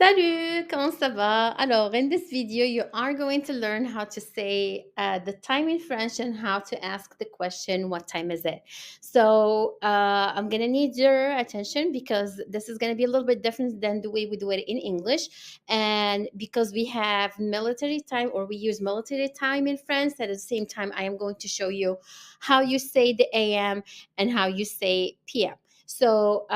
Salut, comment ça va? Alors, in this video, you are going to learn how to say the time in French and how to ask the question, what time is it? So, I'm going to need your attention because this is going to be a little bit different than the way we do it in English. And because we have military time or we use military time in France, at the same time, I am going to show you how you say the AM and how you say PM. So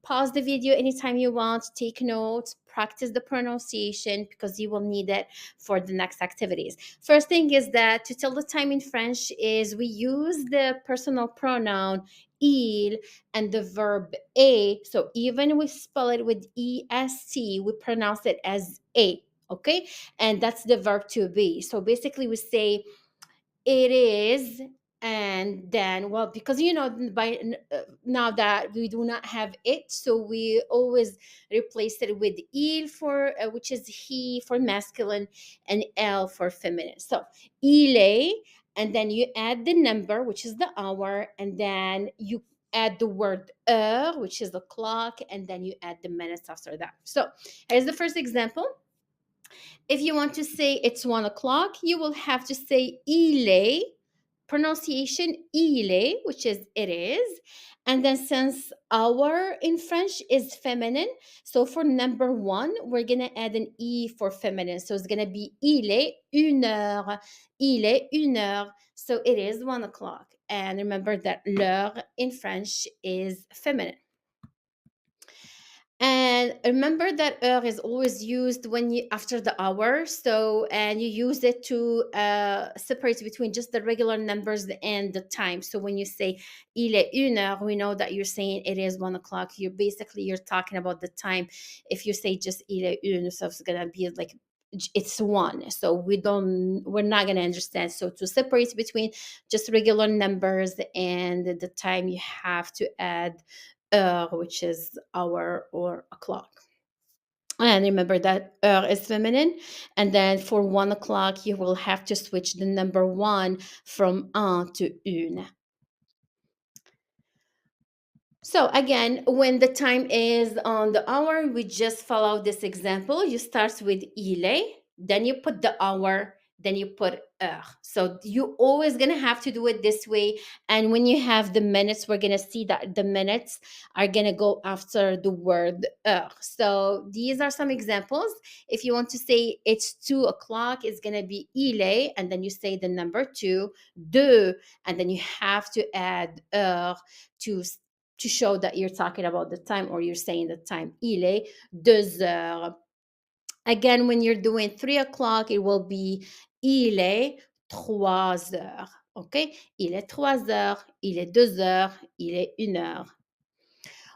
pause the video anytime you want, take notes, practice the pronunciation because you will need it for the next activities. First thing is that to tell the time in French is we use the personal pronoun il and the verb a. So even we spell it with est, we pronounce it as a. Okay, and that's the verb to be. So basically, we say it is, and then, well, because now that we do not have it, so we always replace it with il for which is he for masculine, and elle for feminine. So il est, and then you add the number, which is the hour, and then you add the word heure, which is the clock, and then you add the minutes after that. So here's the first example. If you want to say it's 1 o'clock, you will have to say il est, pronunciation il est, which is it is. And then since hour in French is feminine, so for number one, we're going to add an E for feminine. So it's going to be il est une heure. Il est une heure. So it is 1 o'clock. And remember that l'heure in French is feminine. And remember that heure is always used when you after the hour. So and you use it to separate between just the regular numbers and the time. So when you say il est une heure, we know that you're saying it is 1 o'clock. You're talking about the time. If you say just il est une, so it's gonna be like it's one. So we're not gonna understand. So to separate between just regular numbers and the time, you have to add heure, which is hour or o'clock. And remember that heure is feminine. And then for 1 o'clock, you will have to switch the number one from un to une. So again, when the time is on the hour, we just follow this example. You start with il est, then you put the hour, then you put heure. So you always gonna have to do it this way. And when you have the minutes, we're gonna see that the minutes are gonna go after the word heure. So these are some examples. If you want to say it's 2 o'clock, it's gonna be il est, and then you say the number two, deux, and then you have to add heure to show that you're talking about the time or you're saying the time. Il est 2 heures. Again, when you're doing 3 o'clock, it will be il est 3 heures. Okay? Il est 3 heures, il est 2 heures, il est 1 heure.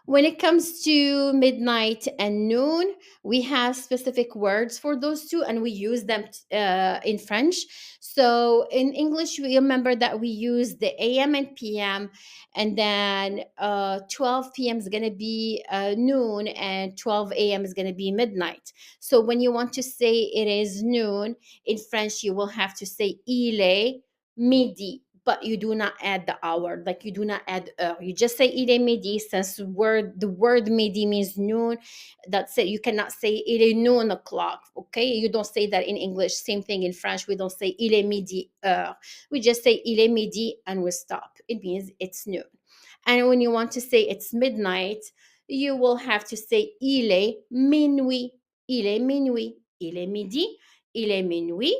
When it comes to midnight and noon, we have specific words for those two, and we use them in French. So in English, we remember that we use the AM and PM, and then 12 PM is going to be noon, and 12 AM is going to be midnight. So when you want to say it is noon, in French, you will have to say il est midi, but you do not add the hour, like you do not add heure. You just say il est midi, since the word midi means noon. That's it. You cannot say il est noon o'clock. Okay, you don't say that in English. Same thing in French. We don't say il est midi heure. We just say il est midi and we stop. It means it's noon. And when you want to say it's midnight, you will have to say il est minuit. Il est minuit. Il est midi. Il est minuit.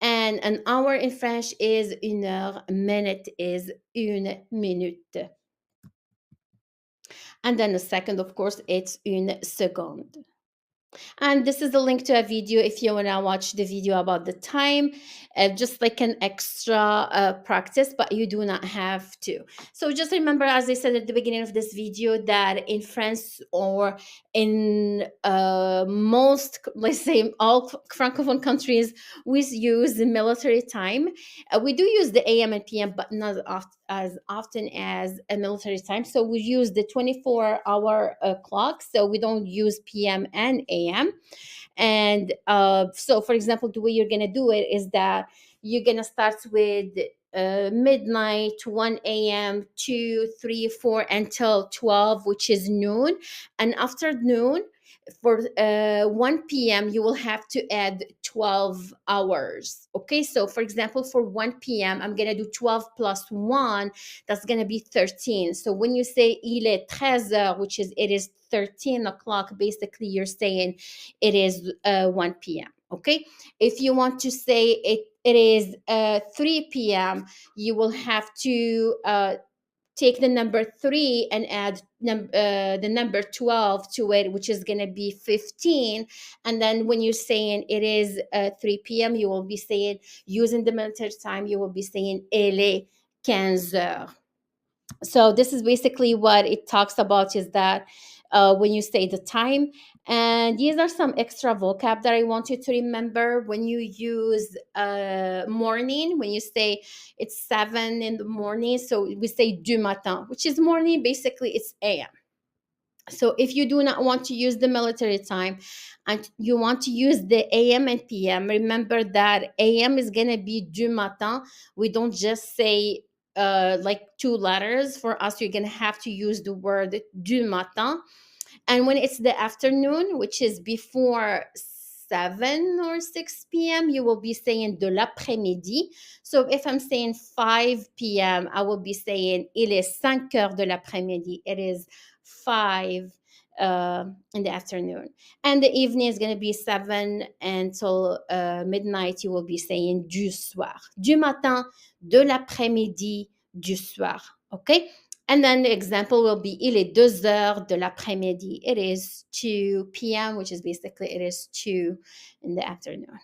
And an hour in French is une heure, a minute is une minute. And then a second, of course, it's une seconde. And this is the link to a video if you want to watch the video about the time, just like an extra practice, but you do not have to. So just remember, as I said at the beginning of this video, that in France or in most, let's say, all Francophone countries, we use the military time. We do use the AM and PM, but not as often as a military time. So we use the 24-hour clock. So we don't use PM and AM. And so, for example, the way you're going to do it is that you're going to start with midnight, 1 a.m., 2, 3, 4, until 12, which is noon. And after noon, For 1 p.m., you will have to add 12 hours. Okay, so for example, for 1 p.m., I'm going to do 12 plus 1, that's going to be 13. So when you say il est 13 heures, which is it is 13 o'clock, basically you're saying it is 1 p.m. Okay, if you want to say it is 3 p.m., you will have to take the number 3 and add the number 12 to it, which is going to be 15. And then when you're saying it is 3 p.m., you will be saying, using the military time, you will be saying elle est 15 heures. So this is basically what it talks about, is that when you say the time. And these are some extra vocab that I want you to remember when you use morning. When you say it's 7 in the morning, so we say du matin, which is morning, basically it's am. So if you do not want to use the military time and you want to use the AM and PM, remember that AM is going to be du matin. We don't just say like two letters. For us, you're going to have to use the word du matin. And when it's the afternoon, which is before 7 or 6 p.m., you will be saying de l'après-midi. So if I'm saying 5 p.m., I will be saying il est 5 heures de l'après-midi. It is 5 in the afternoon. And the evening is going to be 7 until midnight. You will be saying du soir. Du matin, de l'après-midi, du soir. Okay? And then the example will be il est 2 heures de l'après-midi. It is 2 p.m., which is basically it is 2 in the afternoon.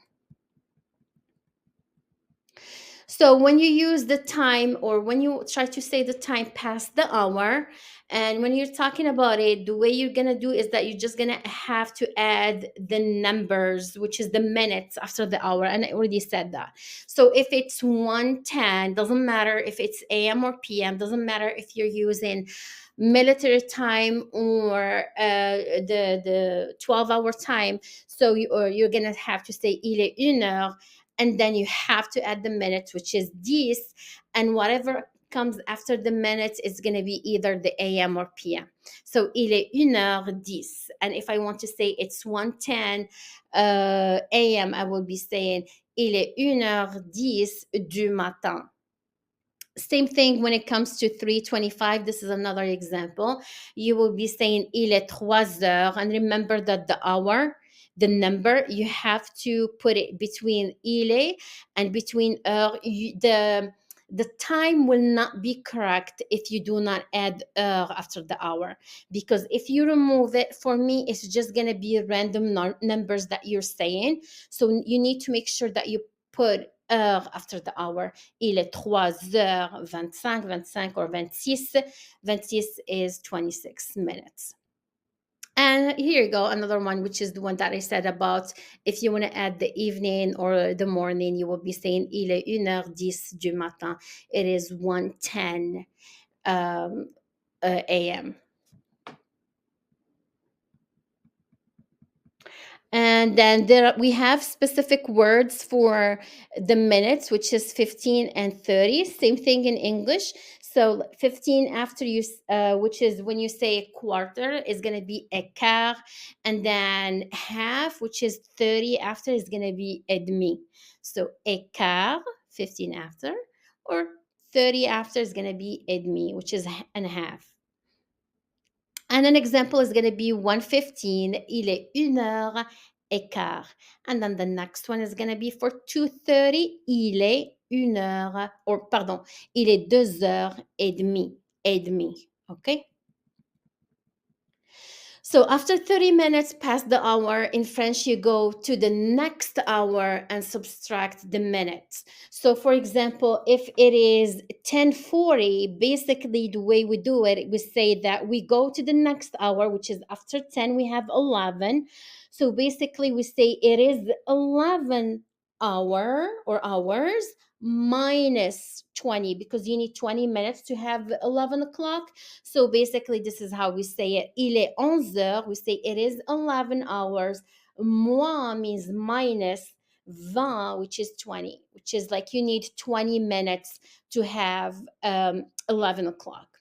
So when you use the time, or when you try to say the time past the hour, and when you're talking about it, the way you're going to do is that you're just going to have to add the numbers, which is the minutes after the hour. And I already said that. So if it's 1:10, doesn't matter if it's AM or PM, doesn't matter if you're using military time or the 12-hour time. So you're going to have to say il est 1 heure, and then you have to add the minutes, which is 10, and whatever comes after the minutes is going to be either the AM or PM. So il est 1 heure 10. And if I want to say it's 1:10 AM, I will be saying il est 1 heure 10 du matin. Same thing when it comes to 3:25. This is another example. You will be saying il est 3 heures. And remember that the hour, the number, you have to put it between il est and between heure. The time will not be correct if you do not add heure after the hour. Because if you remove it, for me, it's just going to be random numbers that you're saying. So you need to make sure that you put heure after the hour. Il est 3 heures 25, 25 or 26. 26 is 26 minutes. And here you go, another one, which is the one that I said about if you want to add the evening or the morning, you will be saying il est 1 heure 10 du matin. It is 1:10 a.m. And then we have specific words for the minutes, which is 15 and 30. Same thing in English. So 15 after you, which is when you say quarter, is going to be a quart. And then half, which is 30 after, is going to be et demi. So a quart, 15 after, or 30 after is going to be et demi, which is and a half. And an example is going to be 1:15, il est 1 heure 15. And then the next one is going to be for 2:30, il est 1 heure, or pardon, il est 2 heures 30, et demi. Okay? So after 30 minutes past the hour, in French, you go to the next hour and subtract the minutes. So for example, if it is 10:40, basically the way we do it, we say that we go to the next hour, which is after 10, we have 11. So basically we say it is 11 hour or hours minus 20, because you need 20 minutes to have 11 o'clock. So basically, this is how we say it. Il est 11 heures. We say it is 11 hours. Moins means minus 20, which is 20, which is like you need 20 minutes to have 11 o'clock.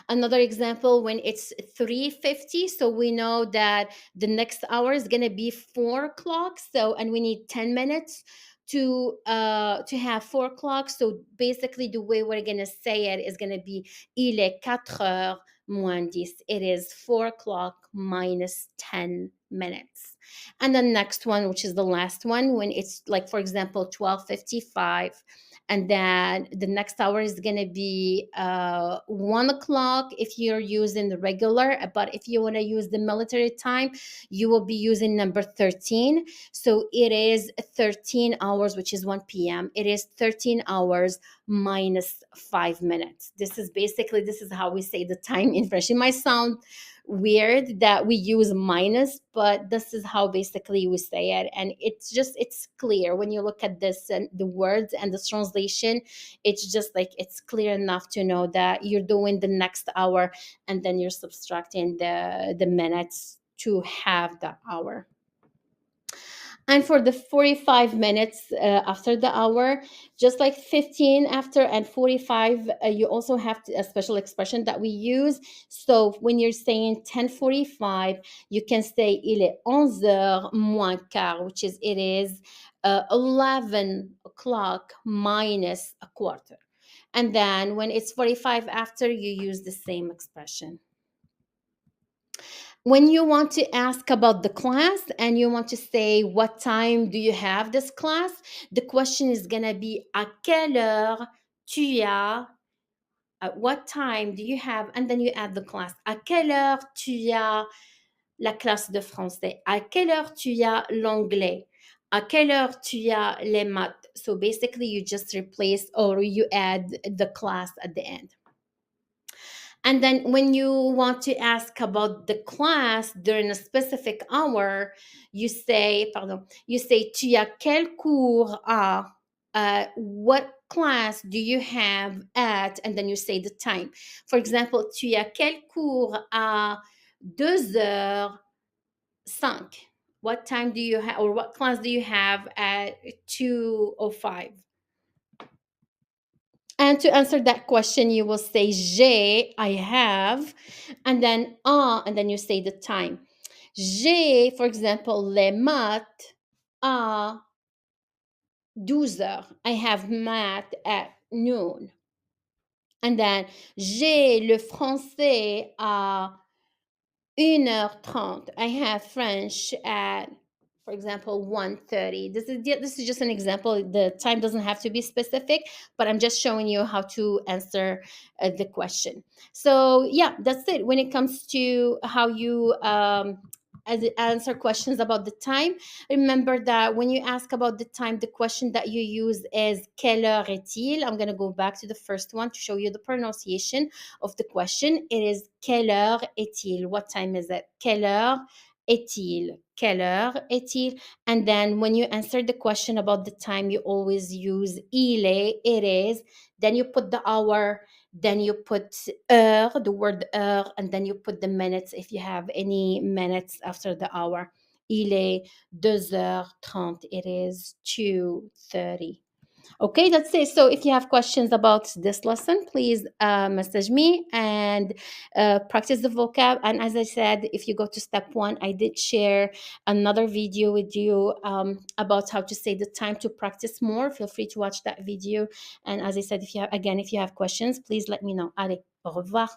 Another example, when it's 3:50, so we know that the next hour is going to be 4 o'clock, so and we need 10 minutes to have 4 o'clock. So basically the way we're going to say it is going to be il est 4 heures moins 10. It is 4 o'clock minus 10 minutes. And the next one, which is the last one, when it's like, for example, 12:55, and then the next hour is going to be 1 o'clock if you're using the regular. But if you want to use the military time, you will be using number 13. So it is 13 hours, which is 1 p.m. It is 13 hours minus 5 minutes. This is basically, this is how we say the time in French. It might sound weird that we use minus, but this is how basically we say it. And it's just, it's clear when you look at this and the words and the translation. It's just like, it's clear enough to know that you're doing the next hour, and then you're subtracting the minutes to have the hour. And for the 45 minutes after the hour, just like 15 after and 45, you also have a special expression that we use. So when you're saying 10:45, you can say il est 11 heures moins quart, which is it is 11 o'clock minus a quarter. And then when it's 45 after, you use the same expression. When you want to ask about the class and you want to say what time do you have this class, the question is going to be à quelle heure tu as, at what time do you have, and then you add the class. À quelle heure tu as la classe de français? À quelle heure tu as l'anglais? À quelle heure tu as les maths? So basically you just replace or you add the class at the end. And then when you want to ask about the class during a specific hour, you say, pardon, you say, tu as quel cours à, what class do you have at, and then you say the time. For example, tu as quel cours à 2h05? What time do you have, or what class do you have at 2:05? And to answer that question, you will say j'ai, I have, and then and then you say the time. J'ai, for example, les maths à 12 heures. I have math at noon. And then j'ai le français à 1h30. I have French at, for example, 1:30. This is just an example. The time doesn't have to be specific, but I'm just showing you how to answer the question. So yeah, that's it. When it comes to how you answer questions about the time, remember that when you ask about the time, the question that you use is quelle heure est-il? I'm going to go back to the first one to show you the pronunciation of the question. It is quelle heure est-il? What time is it? Quelle heure est-il? Quelle heure est-il? And then when you answer the question about the time, you always use il est, it is. Then you put the hour, then you put heure, the word heure, and then you put the minutes if you have any minutes after the hour. Il est 2h30. It is 2:30. Okay, that's it. So if you have questions about this lesson, please message me and practice the vocab. And as I said, if you go to step 1, I did share another video with you about how to say the time to practice more. Feel free to watch that video. And as I said, if you have questions, please let me know. Allez, au revoir.